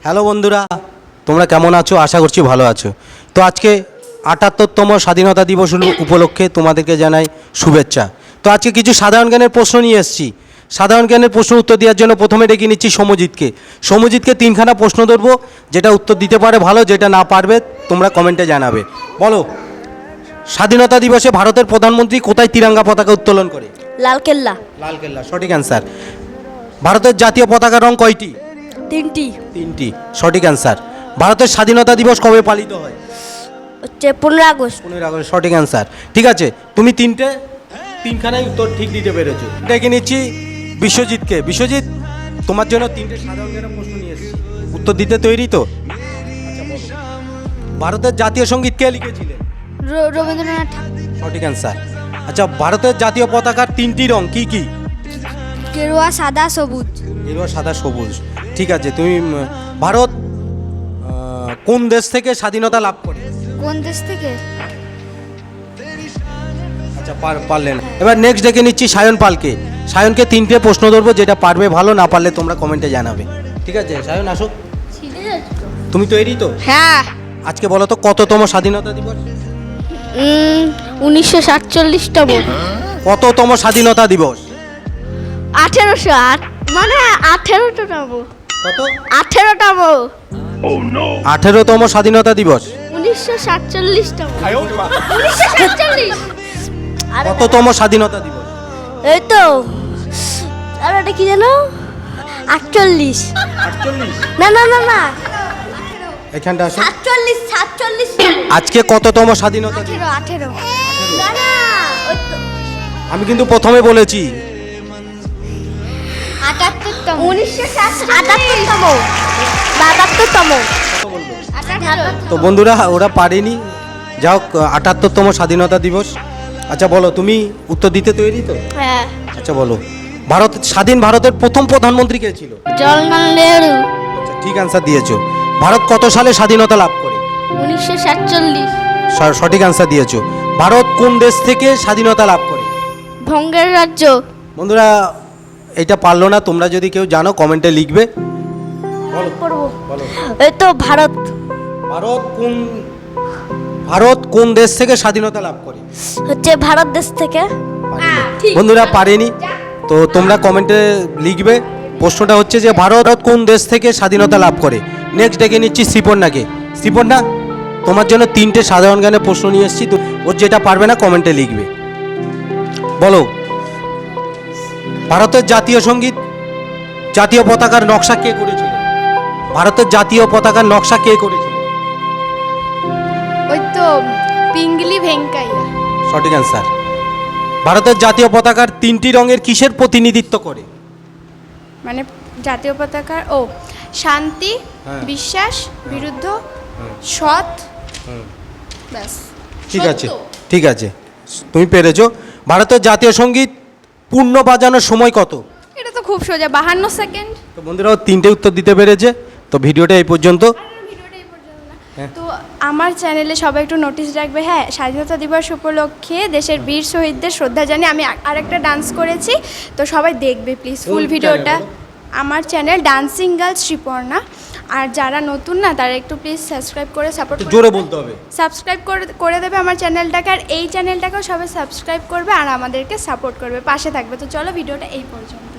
Hello বন্ধুরা, তোমরা কেমন আছো? আশা করছি ভালো আছো। তো আজকে ৭৮তম স্বাধীনতা দিবস উপলক্ষে তোমাদেরকে জানাই শুভেচ্ছা। তো আজকে কিছু সাধারণ জ্ঞানের প্রশ্ন নিয়ে এসেছি। সাধারণ জ্ঞানের প্রশ্ন উত্তর দেওয়ার জন্য প্রথমে ডেকে নিচ্ছি সমজিৎকে। সমজিৎকে তিনখানা প্রশ্ন ধরবো, যেটা উত্তর দিতে পারে ভালো, যেটা না পারবে তোমরা কমেন্টে জানাবে। বলো, স্বাধীনতা দিবসে ভারতের প্রধানমন্ত্রী কোথায় তিরঙ্গা পতাকা উত্তোলন করে? লালকেল্লা। লালকেল্লা, সঠিক অ্যান্সার। ভারতের জাতীয় পতাকার রং কয়টি? তিনটি। তিনটি, সঠিক অ্যান্সার। ভারতের স্বাধীনতা দিবস কবে পালিত হয়? হচ্ছে 15 আগস্ট। 15 আগস্ট, সঠিক অ্যান্সার। ঠিক আছে, তুমি তিনখানাই উত্তর ঠিক দিতে পেরেছো। ডেকে নিচ্ছি বিশ্বজিৎকে। বিশ্বজিৎ, তোমার জন্য তিনটে সাধারণ জ্ঞানের প্রশ্ন নিয়ে এসেছি, উত্তর দিতে তৈরি তো? আচ্ছা বলো, ভারতের জাতীয় সঙ্গীত কে লিখেছিলেন? রবীন্দ্রনাথ ঠাকুর। সঠিক অ্যান্সার। আচ্ছা, ভারতের জাতীয় পতাকার তিনটি রং কি কি? গেরুয়া, সাদা, সবুজ। গেরুয়া, সাদা, সবুজ। ঠিক আছে, তুমি ভারত কোন দেশ থেকে স্বাধীনতা লাভ করে? কোন দেশ থেকে? আচ্ছা, পারলেন। এবার নেক্সট ডেকে নিচ্ছি সায়ন পালকে। সায়নকে তিনটে প্রশ্ন ধরবো, যেটা পারবে ভালো, না পারলে তোমরা কমেন্টে জানাবে। ঠিক আছে সায়ন, আসো। তুমি তৈরি তো? হ্যাঁ। আজকে বলো তো কততম স্বাধীনতা দিবস? 1947তম। কততম স্বাধীনতা দিবস? 1808, মানে 18তম। কত? 18তম। 18তম স্বাধীনতা দিবস। 1947তম। 1947। কততম স্বাধীনতা দিবস? এই তো, আর এটা কি জানো? 48। 48? না না না না, এখানটা আসো। 47। আজকে কততম স্বাধীনতা দিবস? 18। না না, ওই তো আমি কিন্তু প্রথমে বলেছি 78তম। 1978তম। 72তম। তো বন্ধুরা, ওরা পারেনি। যাও, 78তম স্বাধীনতা দিবস। আচ্ছা বলো, তুমি উত্তর দিতে তৈরি তো? হ্যাঁ। আচ্ছা বলো, স্বাধীন ভারতের প্রথম প্রধানমন্ত্রী কে ছিল? জওহরলাল নেহরু। আচ্ছা, ঠিক অ্যান্সার দিয়েছো। ভারত কত সালে স্বাধীনতা লাভ করে? 1947। সঠিক অ্যান্সার দিয়েছো। ভারত কোন দেশ থেকে স্বাধীনতা লাভ করে? ভঙ্গের রাজ্য। বন্ধুরা, এটা পারলো না। তোমরা যদি কেউ জানো কমেন্টে লিখবে। বলো। এই তো ভারত। ভারত কোন দেশ থেকে স্বাধীনতা লাভ করে? হচ্ছে ভারত দেশ থেকে। বন্ধুরা, পারেনি। তো তোমরা কমেন্টে লিখবে। প্রশ্নটা হচ্ছে যে ভারত কোন দেশ থেকে স্বাধীনতা লাভ করে। নেক্সট ডেকে নিচ্ছি শ্রীপর্ণাকে। শ্রীপর্ণা, তোমার জন্য তিনটে সাধারণ জ্ঞানের প্রশ্ন নিয়ে এসেছি। ওর যেটা পারবে না কমেন্টে লিখবে। বলো, ভারতের জাতীয় সঙ্গীত, জাতীয় পতাকার নকশা কে করেছিল? ভারতের জাতীয় পতাকার নকশা কে করেছিল? ওই তো পিঙ্গলি ভেঙ্কাইয়া। সঠিক অ্যান্সার। ভারতের জাতীয় পতাকার তিনটি রঙের কিসের প্রতিনিধিত্ব করে? মানে জাতীয় পতাকার শান্তি, বিশ্বাস, বিরুদ্ধ, সৎ। ব্যাস। ঠিক আছে, তুমি পেরেছো। ভারতের জাতীয় সঙ্গীত পূর্ণ বাজানোর সময় কত? এটা তো খুব সোজা, 52 সেকেন্ড। তো বন্ধুরাও তিনটে উত্তর দিতে পেরেছে। তো ভিডিওটা এই পর্যন্ত। তো আমার চ্যানেলে সবাই একটু নোটিশ রাখবে। হ্যাঁ, স্বাধীনতা দিবস উপলক্ষে দেশের বীর শহীদদের শ্রদ্ধা জানিয়ে আমি আরেকটা ডান্স করেছি। তো সবাই দেখবে প্লিজ ফুল ভিডিওটা। আমার চ্যানেল ডান্সিং গার্ল শ্রীপর্ণা। আর যারা নতুন না, তারা একটু প্লিজ সাবস্ক্রাইব করে সাপোর্ট জোরে বলতে হবে। সাবস্ক্রাইব করে দেবে আমার চ্যানেলটাকে। আর এই চ্যানেলটাকেও সবাই সাবস্ক্রাইব করবে আর আমাদেরকে সাপোর্ট করবে, পাশে থাকবে। তো চলো, ভিডিওটা এই পর্যন্ত।